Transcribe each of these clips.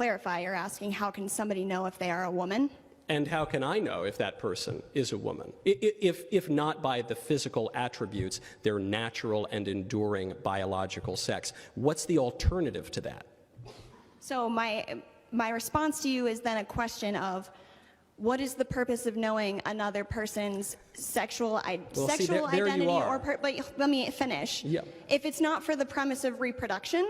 clarify, you're asking how can somebody know if they are a woman? And how can I know if that person is a woman? If not by the physical attributes, their natural and enduring biological sex. What's the alternative to that? So my response to you is then a question of, what is the purpose of knowing another person's sexual there identity? you are. But let me finish. Yeah. If it's not for the premise of reproduction,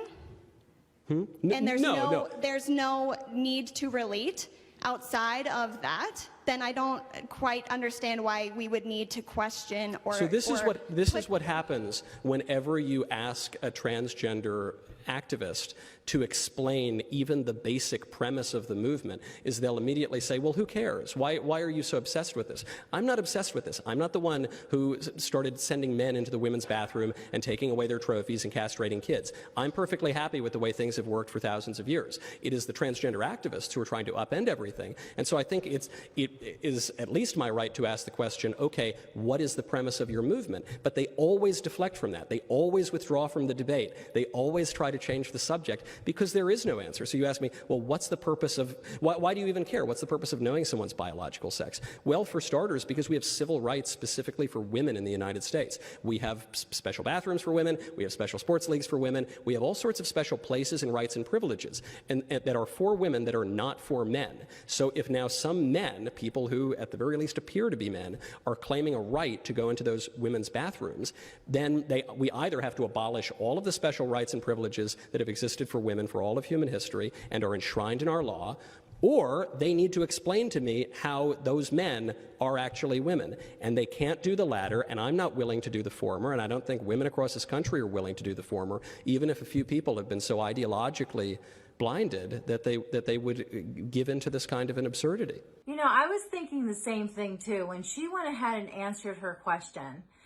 and there's no need to relate outside of that, then I don't quite understand why we would need to question or. So this is what happens whenever you ask a transgender activist to explain even the basic premise of the movement, is they'll immediately say, well, who cares? Why are you so obsessed with this? I'm not obsessed with this. I'm not the one who started sending men into the women's bathroom and taking away their trophies and castrating kids. I'm perfectly happy with the way things have worked for thousands of years. It is the transgender activists who are trying to upend everything. And so I think it is at least my right to ask the question, okay, what is the premise of your movement? But they always deflect from that. They always withdraw from the debate. They always try to change the subject because there is no answer. So you ask me, well, what's the purpose of, why do you even care? What's the purpose of knowing someone's biological sex? Well, for starters, because we have civil rights specifically for women in the United States. We have special bathrooms for women. We have special sports leagues for women. We have all sorts of special places and rights and privileges and that are for women that are not for men. So if now some men, people who at the very least appear to be men, are claiming a right to go into those women's bathrooms, then we either have to abolish all of the special rights and privileges that have existed for women for all of human history and are enshrined in our law, or they need to explain to me how those men are actually women. And they can't do the latter, and I'm not willing to do the former, and I don't think women across this country are willing to do the former, even if a few people have been so ideologically blinded that they would give into this kind of an absurdity. You know, I was thinking the same thing too. When she went ahead and answered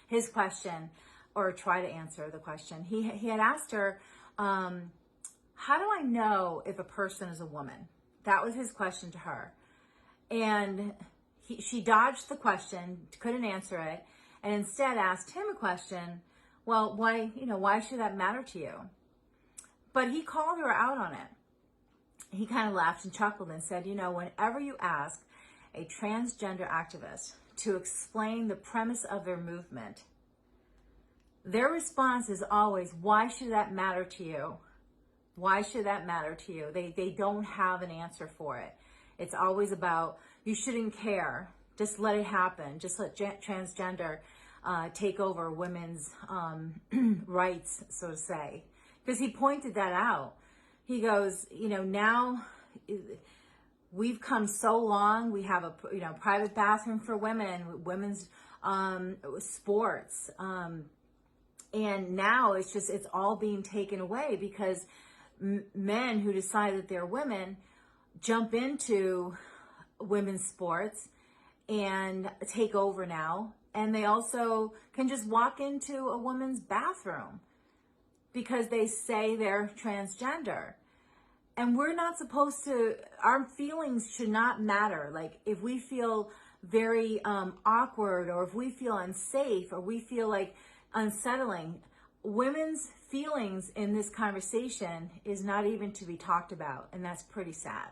his question, or tried to answer the question, he had asked her, how do I know if a person is a woman? That was his question to her. And she dodged the question, couldn't answer it, and instead asked him a question, well, why should that matter to you? But he called her out on it. He kind of laughed and chuckled and said, whenever you ask a transgender activist to explain the premise of their movement, their response is always, why should that matter to you? Why should that matter to you? They don't have an answer for it. It's always about, you shouldn't care. Just let it happen. Just let transgender take over women's rights, so to say. Because he pointed that out. He goes, now we've come so long. We have a private bathroom for women, women's sports. And now it's all being taken away because men who decide that they're women jump into women's sports and take over now. And they also can just walk into a woman's bathroom because they say they're transgender. And we're not supposed to, our feelings should not matter. Like if we feel very awkward, or if we feel unsafe, or we feel like unsettling, women's feelings in this conversation is not even to be talked about, and that's pretty sad.